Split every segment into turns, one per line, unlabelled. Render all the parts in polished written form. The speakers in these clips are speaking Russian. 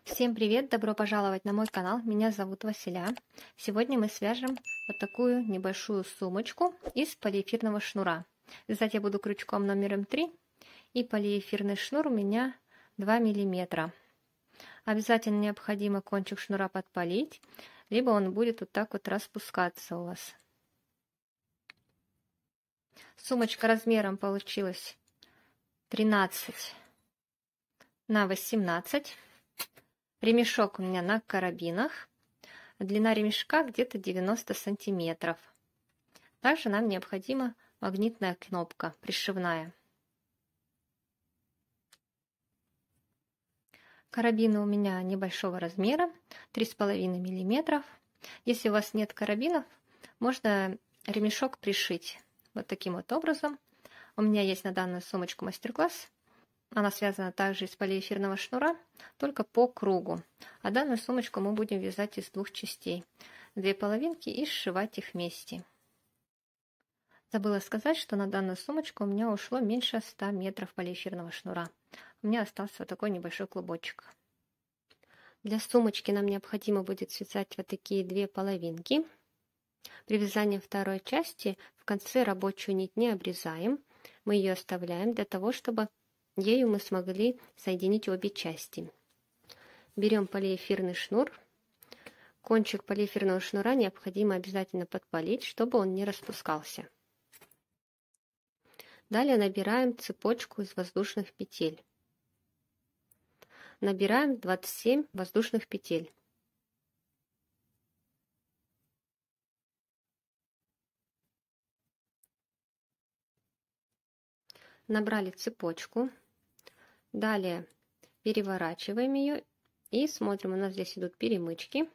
Всем привет! Добро пожаловать на мой канал. Меня зовут Василя. Сегодня мы свяжем вот такую небольшую сумочку из полиэфирного шнура. Вязать я буду крючком номером 3, и полиэфирный шнур у меня 2 миллиметра. Обязательно необходимо кончик шнура подпалить, либо он будет вот так вот распускаться у вас. Сумочка размером получилась 13 на 18. Ремешок у меня на карабинах. Длина ремешка где-то 90 сантиметров. Также нам необходима магнитная кнопка пришивная. Карабины у меня небольшого размера, 3,5 миллиметров. Если у вас нет карабинов, можно ремешок пришить вот таким вот образом. У меня есть на данную сумочку мастер-класс. Она связана также из полиэфирного шнура, только по кругу. А данную сумочку мы будем вязать из двух частей. 2 половинки и сшивать их вместе. Забыла сказать, что на данную сумочку у меня ушло меньше 100 метров полиэфирного шнура. У меня остался вот такой небольшой клубочек. Для сумочки нам необходимо будет связать вот такие 2 половинки. При вязании второй части в конце рабочую нить не обрезаем. Мы ее оставляем для того, чтобы ею мы смогли соединить обе части. Берем полиэфирный шнур. Кончик полиэфирного шнура необходимо обязательно подпалить, чтобы он не распускался. Далее набираем цепочку из воздушных петель. Набираем 27 воздушных петель. Набрали цепочку. Далее переворачиваем ее и смотрим, у нас здесь идут перемычки.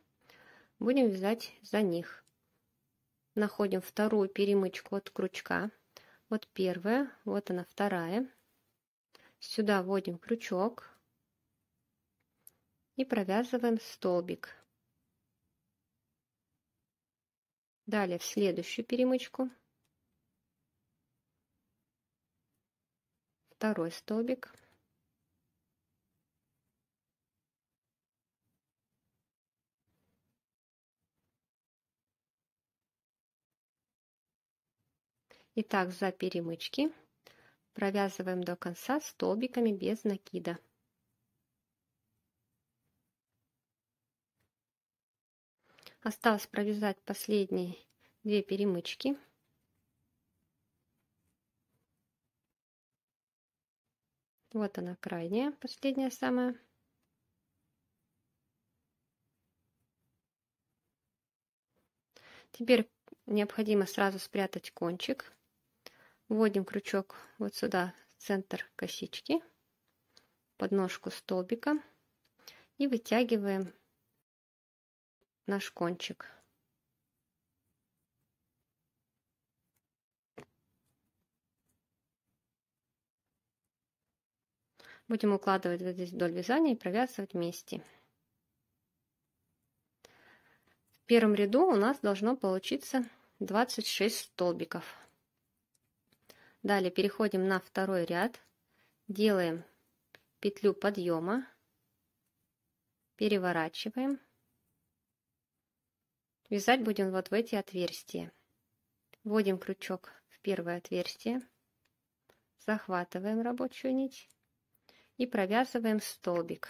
Будем вязать за них. Находим вторую перемычку от крючка. Вот первая, вот она вторая. Сюда вводим крючок и провязываем столбик. Далее в следующую перемычку. Второй столбик. И так за перемычки провязываем до конца столбиками без накида. Осталось провязать последние 2 перемычки. Вот она крайняя, последняя самая. Теперь необходимо сразу спрятать кончик. Вводим крючок вот сюда, в центр косички, подножку столбика и вытягиваем наш кончик. Будем укладывать вот здесь вдоль вязания и провязывать вместе. В первом ряду у нас должно получиться 26 столбиков. Далее переходим на второй ряд, делаем петлю подъема, переворачиваем. Вязать будем вот в эти отверстия. Вводим крючок в первое отверстие, захватываем рабочую нить и провязываем столбик.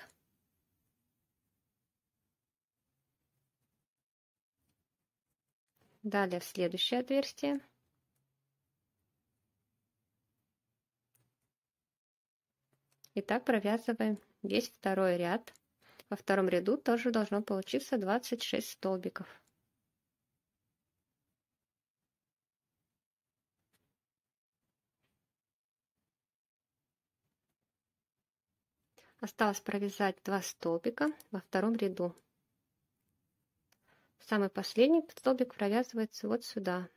Далее в следующее отверстие. И так провязываем весь второй ряд. Во втором ряду тоже должно получиться 26 столбиков. Осталось провязать 2 столбика во втором ряду. Самый последний столбик провязывается вот сюда.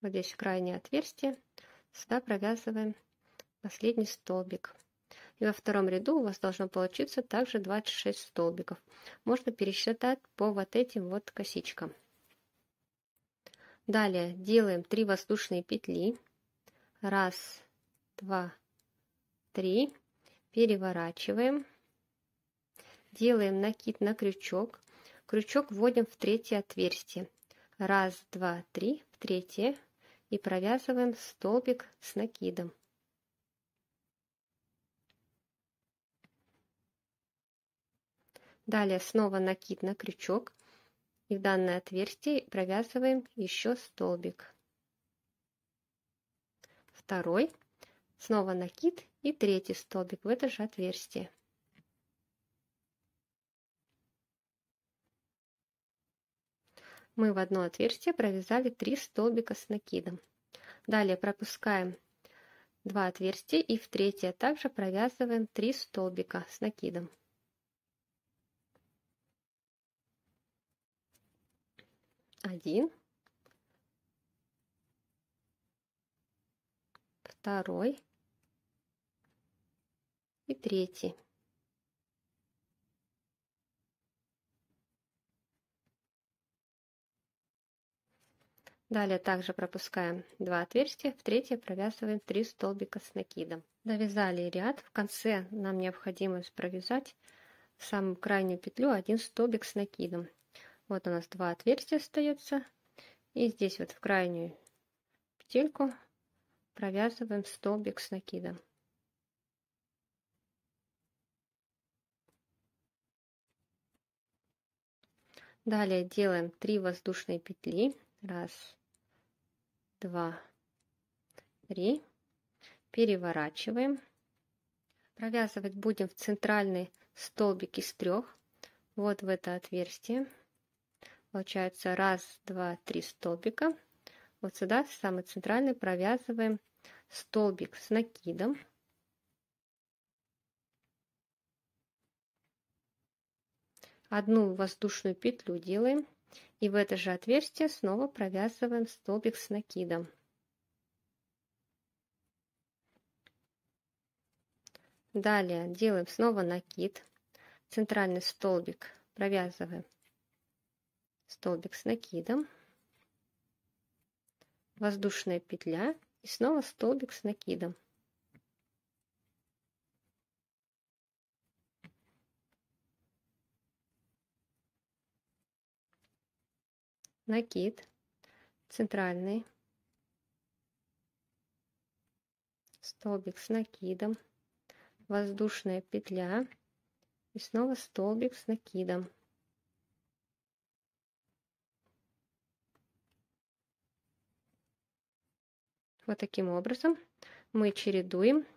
Вот здесь крайнее отверстие. Сюда провязываем последний столбик. И во втором ряду у вас должно получиться также 26 столбиков. Можно пересчитать по вот этим вот косичкам. Далее делаем 3 воздушные петли. 1, 2, 3. Переворачиваем. делаем накид на крючок. Крючок вводим в третье отверстие. 1, 2, 3 в третье и провязываем столбик с накидом. Далее снова накид на крючок и в данное отверстие провязываем еще столбик. Второй, снова накид и третий столбик в это же отверстие. Мы в одно отверстие провязали 3 столбика с накидом. Далее пропускаем 2 отверстия и в третье также провязываем 3 столбика с накидом. Один, второй и третий. Далее также пропускаем 2 отверстия, в третье провязываем 3 столбика с накидом. Довязали ряд, в конце нам необходимо провязать в самую крайнюю петлю 1 столбик с накидом. Вот у нас 2 отверстия остается, и здесь вот в крайнюю петельку провязываем столбик с накидом. Далее делаем 3 воздушные петли. 1, 2, 3. Переворачиваем. Провязывать будем в центральный столбик из 3. Вот в это отверстие. Получается 1, 2, 3 столбика. Вот сюда, в самый центральный, провязываем столбик с накидом. Одну воздушную петлю делаем. И в это же отверстие снова провязываем столбик с накидом. Далее делаем снова накид. Центральный столбик провязываем столбик с накидом. Воздушная петля и снова столбик с накидом. Накид, центральный, столбик с накидом, воздушная петля и снова столбик с накидом. Вот таким образом мы чередуем,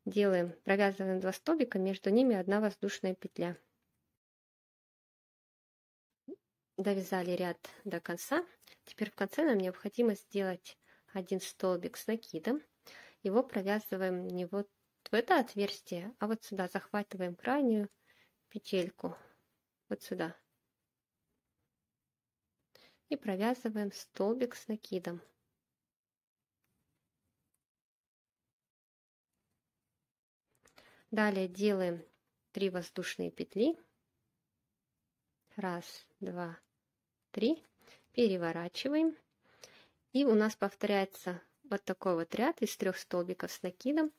провязываем 2 столбика, между ними 1 воздушная петля. Довязали ряд до конца. Теперь в конце нам необходимо сделать 1 столбик с накидом. Его провязываем не вот в это отверстие, а вот сюда. Захватываем крайнюю петельку, вот сюда. И провязываем столбик с накидом. Далее делаем 3 воздушные петли. 1, 2, 3. Переворачиваем. И у нас повторяется вот такой вот ряд из 3 столбиков с накидом.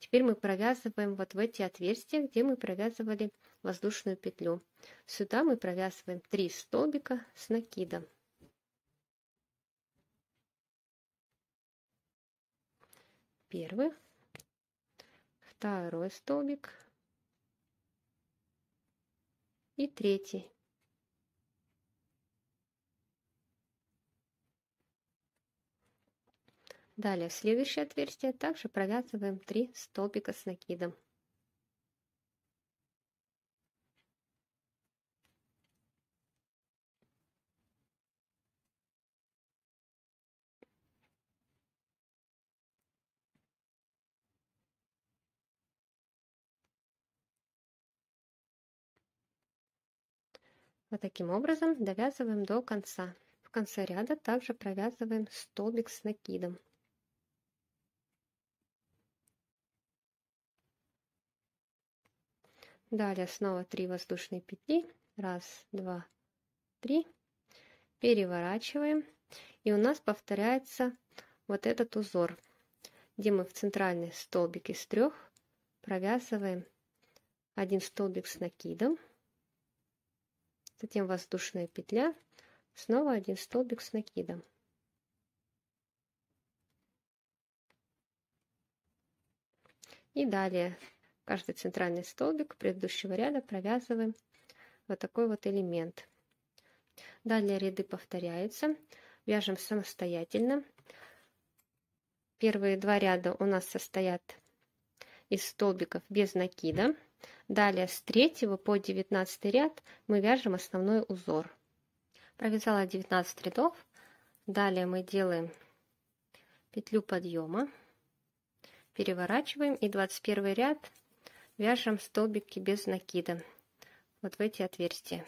Теперь мы провязываем вот в эти отверстия, где мы провязывали воздушную петлю. Сюда мы провязываем 3 столбика с накидом. Первый, второй столбик и третий. Далее в следующее отверстие также провязываем 3 столбика с накидом. Вот таким образом довязываем до конца. В конце ряда также провязываем столбик с накидом. Далее снова 3 воздушные петли. 1, 2, 3. Переворачиваем. И у нас повторяется вот этот узор, где мы в центральный столбик из 3 провязываем 1 столбик с накидом. затем воздушная петля, снова один столбик с накидом. И далее каждый центральный столбик предыдущего ряда провязываем вот такой вот элемент. Далее ряды повторяются, вяжем самостоятельно. Первые два ряда у нас состоят из столбиков без накида. Далее с 3 по 19 ряд мы вяжем основной узор. Провязала 19 рядов. Далее мы делаем петлю подъема, переворачиваем и 21 ряд вяжем столбики без накида вот в эти отверстия.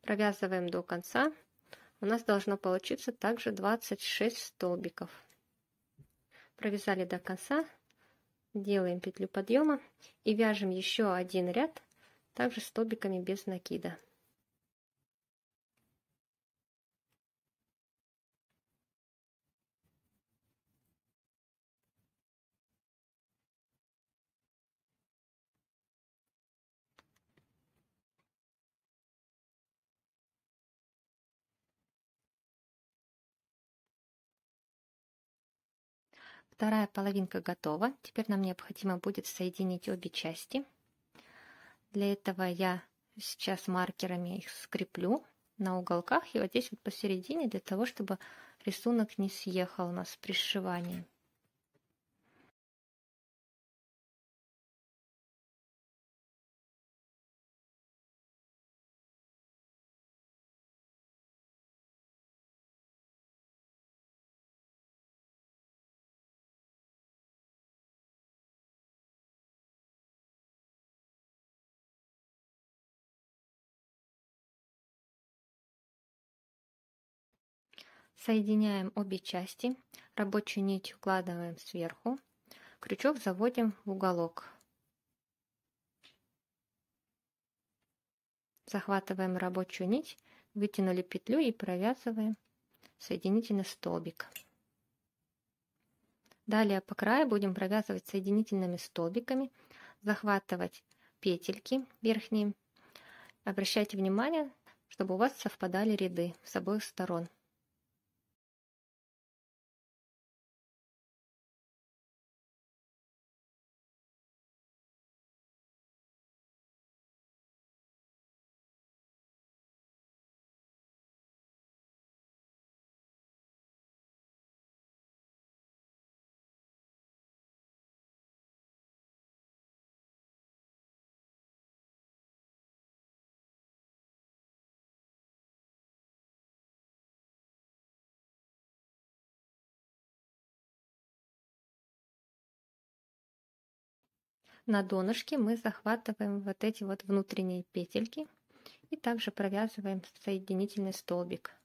Провязываем до конца. У нас должно получиться также 26 столбиков. Провязали до конца, делаем петлю подъема и вяжем еще один ряд также столбиками без накида. Вторая половинка готова. Теперь нам необходимо будет соединить обе части. Для этого я сейчас маркерами их скреплю на уголках и вот здесь вот посередине, для того, чтобы рисунок не съехал у нас при сшивании. Соединяем обе части, рабочую нить укладываем сверху, крючок заводим в уголок. Захватываем рабочую нить, вытянули петлю и провязываем соединительный столбик. Далее по краю будем провязывать соединительными столбиками, захватывать петельки верхние. Обращайте внимание, чтобы у вас совпадали ряды с обоих сторон. На донышке мы захватываем вот эти вот внутренние петельки и также провязываем соединительный столбик.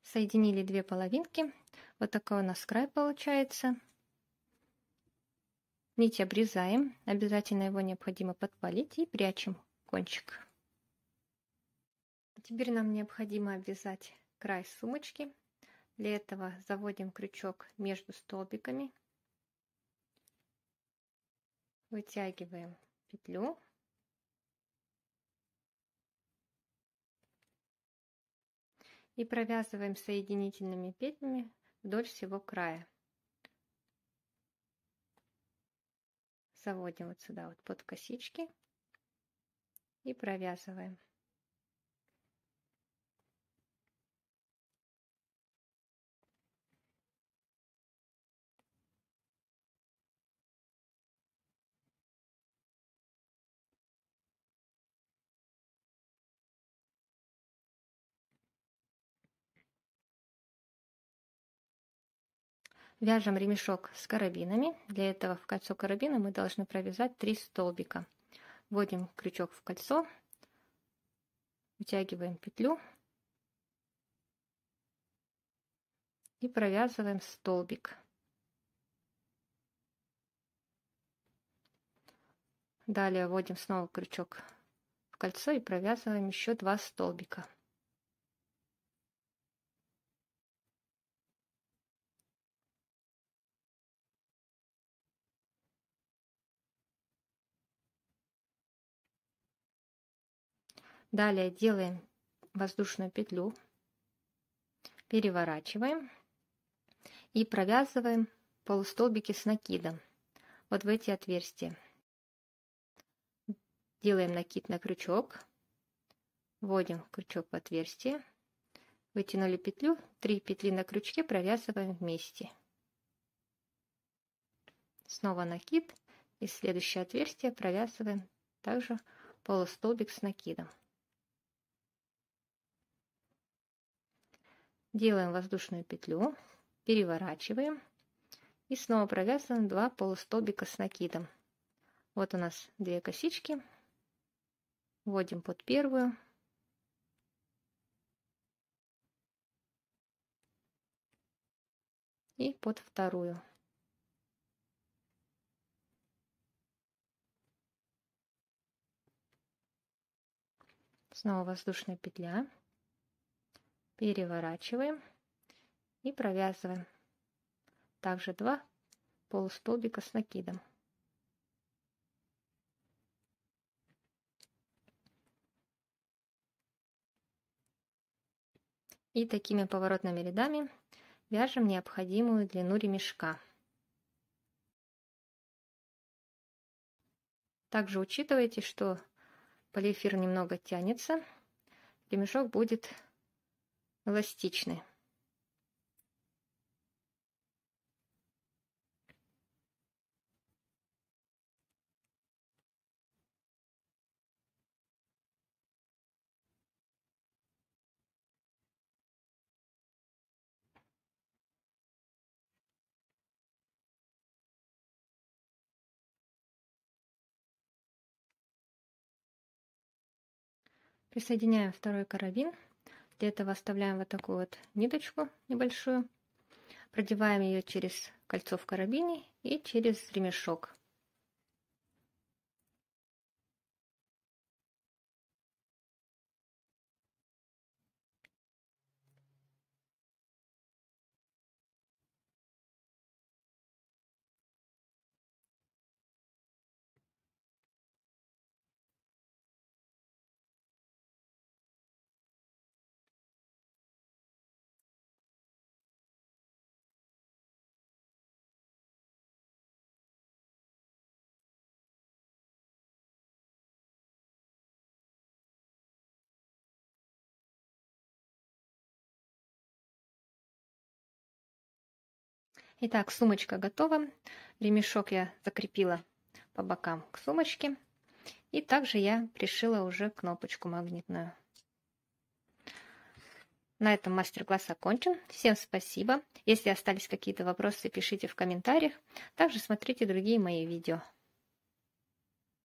Соединили две половинки. Вот такой у нас край получается. Нить обрезаем. Обязательно его необходимо подпалить и прячем кончик. Теперь нам необходимо обвязать край сумочки. Для этого заводим крючок между столбиками. Вытягиваем петлю. И провязываем соединительными петлями вдоль всего края. Заводим вот сюда вот под косички и провязываем. Вяжем ремешок с карабинами. Для этого в кольцо карабина мы должны провязать 3 столбика. Вводим крючок в кольцо, вытягиваем петлю и провязываем столбик. Далее вводим снова крючок в кольцо и провязываем еще 2 столбика. Далее делаем воздушную петлю, переворачиваем и провязываем полустолбики с накидом вот в эти отверстия. Делаем накид на крючок, вводим крючок в отверстие, вытянули петлю, 3 петли на крючке провязываем вместе. Снова накид и следующее отверстие провязываем также полустолбик с накидом. Делаем воздушную петлю, переворачиваем и снова провязываем 2 полустолбика с накидом. Вот у нас 2 косички. Вводим под первую. И под вторую. Снова воздушная петля. Переворачиваем и провязываем также 2 полустолбика с накидом. И такими поворотными рядами вяжем необходимую длину ремешка. Также учитывайте, что полиэфир немного тянется, ремешок будет эластичный. Присоединяем второй карабин. Для этого оставляем вот такую вот ниточку небольшую. Продеваем ее через кольцо в карабине и через ремешок. Итак, сумочка готова. Ремешок я закрепила по бокам к сумочке. И также я пришила уже кнопочку магнитную. На этом мастер-класс окончен. Всем спасибо. Если остались какие-то вопросы, пишите в комментариях. Также смотрите другие мои видео.